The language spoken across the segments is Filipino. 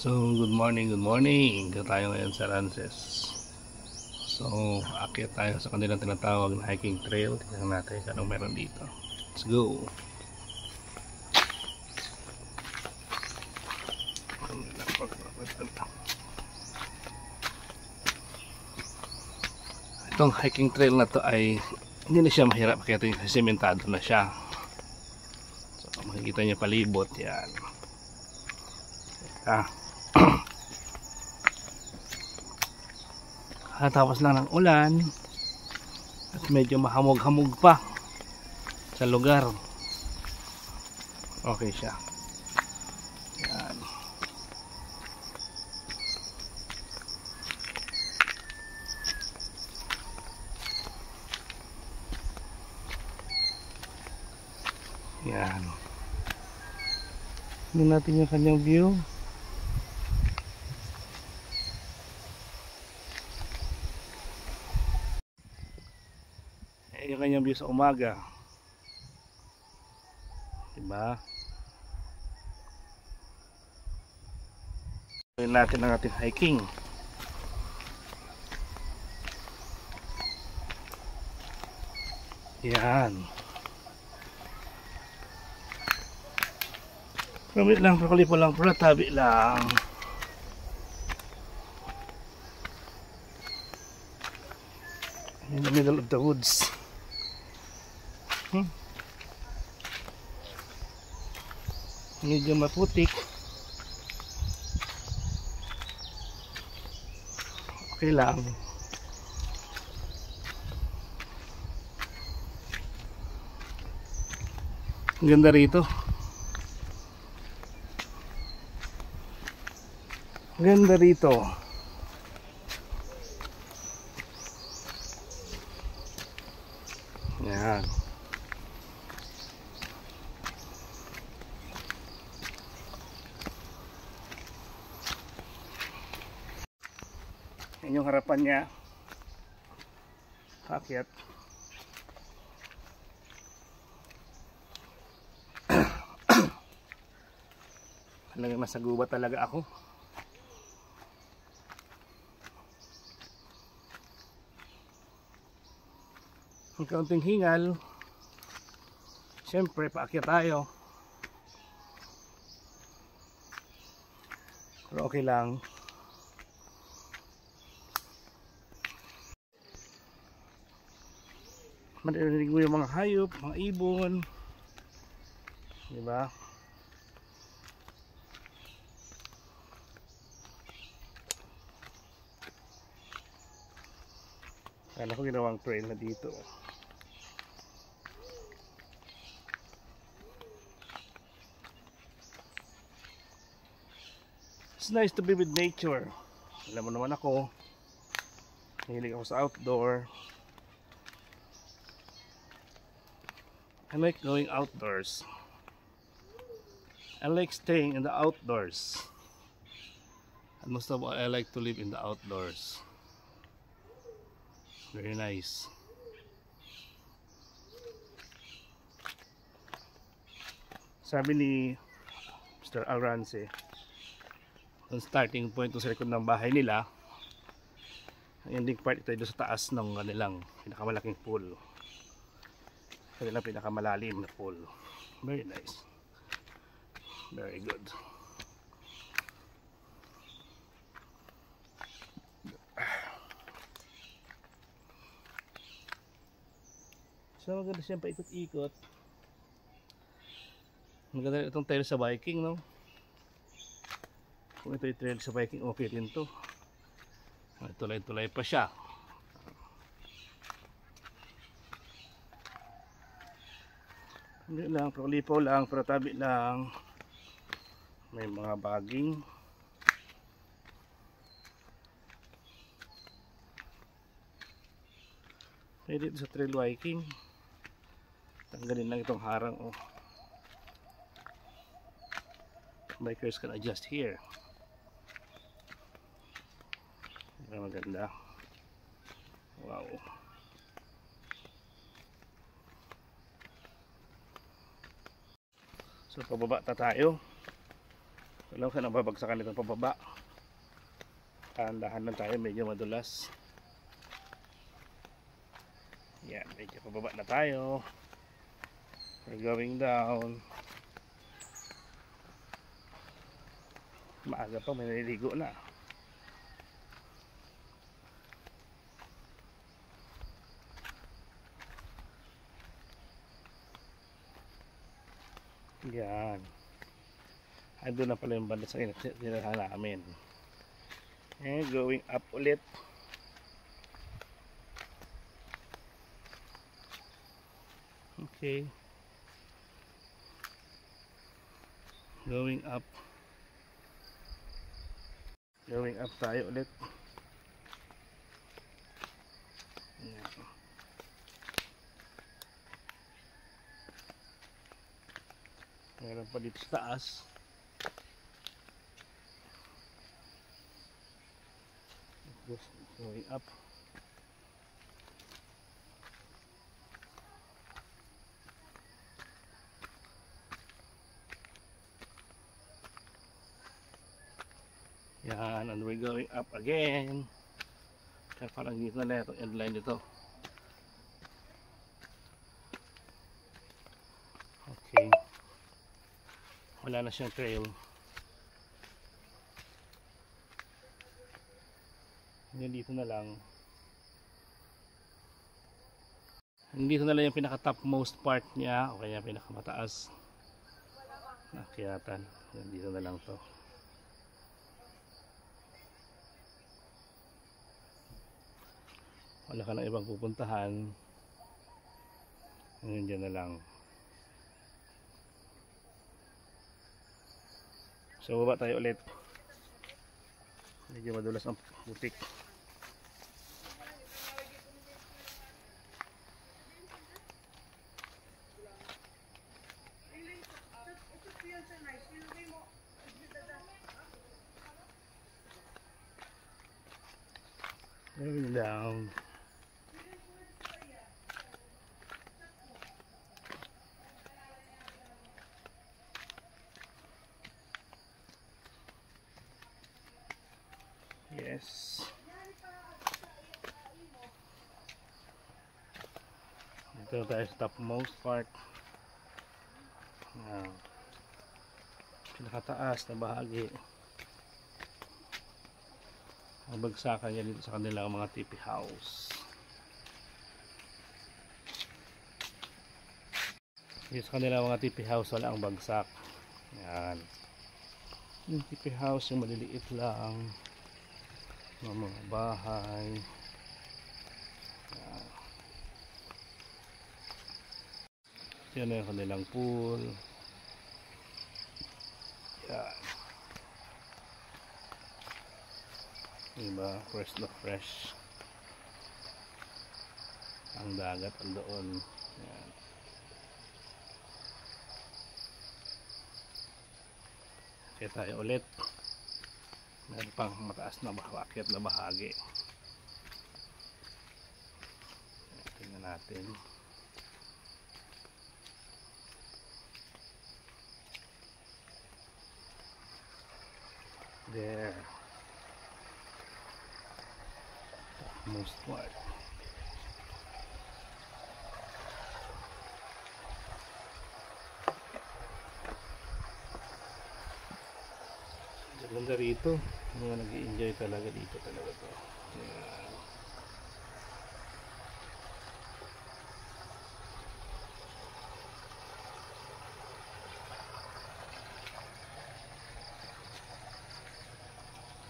So, good morning. Dito tayo ngayon sa Rances. So, akyat tayo sa kanilang tinatawag na hiking trail. Tingnan natin kung anong meron dito. Let's go! Itong hiking trail na to ay hindi na siya mahirap kaya sementado na siya. So, makikita niyo palibot yan. Tapos lang ng ulan at medyo mahamog-hamog pa sa lugar. Okay siya. Yan. Yan. Tingnan natin yung kanyang view. Yung kanyang view sa umaga, diba? Gawin natin ang ating hiking. Yan. Kamit lang, pakalipo lang, pala tabi lang. In the middle of the woods. Medyo maputik. Okay lang. Ang ganda rito. Ang ganda rito. Yan. Yan yung harapan niya. Akyat. Talagang nasa gubat talaga ako. Ang kaunting hingal. Siyempre paakyat tayo. Pero okay lang. Maririnig mo yung mga hayop, mga ibon, diba? Kala ko ginawang trail na dito. It's nice to be with nature. Alam mo naman ako, mahilig ako sa outdoor. I like going outdoors. I like staying in the outdoors. And most of all, I like to live in the outdoors. Very nice. Sabi ni Mr. Arance, ang starting point sa likod ng bahay nila, ang ending part ito doon sa taas ng kanilang pinakamalaking pool. Kanilang pinakamalalim na pool. Very nice. Very good. So maganda siyang paikot-ikot. Maganda itong trail sa biking, no? Kung ito yung trail sa biking, okay rin to. Tulay-tulay pa siya. Hindi lang, pero lipaw lang, pero tabi lang. May mga baging. Pwede sa trail hiking. Tanggalin lang itong harang, oh. Bikers can adjust here. Maganda. Wow. So pababa tayo. Alam ka nang babagsakan itong pababa. Dahan lang tayo, medyo madulas. Yan, medyo pababa na tayo. We're going down. Maaga pa, may naliligo na. Yan. Ay, doon na pala yung banda sa tinirahan namin. And going up ulit. Okay. Going up. Going up tayo ulit. Yan. Meron pa dito sa taas. Going up. Yan, and we're going up again. Kaya parang dito na itong end line dito. Okay. Wala na siyang trail. Dito na lang. Dito na lang yung pinaka topmost part niya o kaya pinakamataas na akyatan. Dito na lang to. Wala ka na ibang pupuntahan. Ngayon dyan na lang. So baba tayo ulit. Medyo madulas ang putik. Going down. Yes. Dito tayo sa topmost part. Pinakataas na bahagi. Ang bagsakan niya dito sa kanilang mga tipi house. Dito sa kanilang mga tipi house wala ang bagsak. Yan. Yung tipi house yung maliliit lang. Mga bahay. Yan na yung kanilang pool. Yan. Diba? Fresh na fresh. Ang dagat doon. Yan. Kaya tayo ulit. Meron pang mataas na akyat na bahagi. Tingnan natin. There. Most part. Ganda rito. Mga nag-i-enjoy talaga dito talaga to. Yan.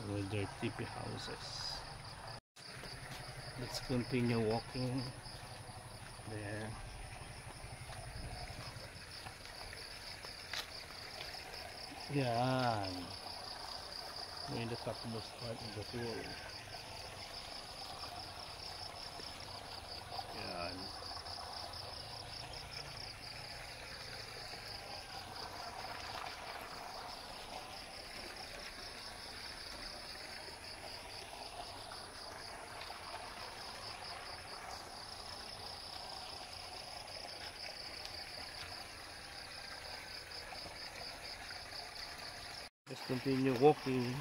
With their tipi houses. Let's continue walking there. Yan. We're in the topmost part of the pool. Yan. continue walking.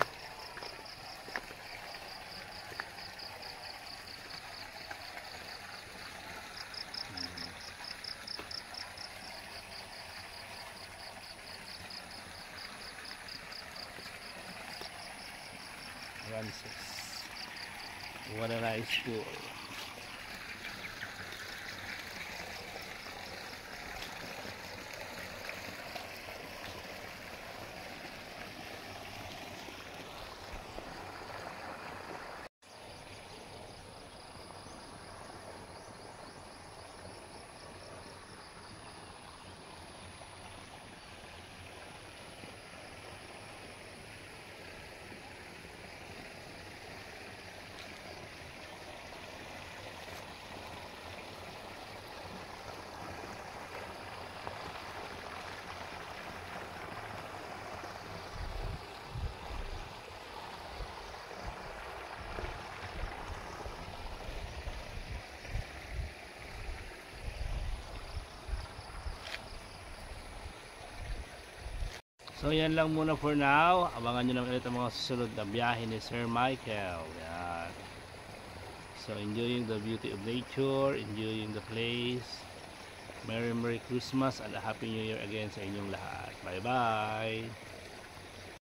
Francis. What a nice school. So yan lang muna for now. Abangan nyo naman ulit ang mga susunod na biyahe ni Sir Michael. Yan. So enjoying the beauty of nature, enjoying the place. Merry Christmas and a Happy New Year again sa inyong lahat. Bye bye!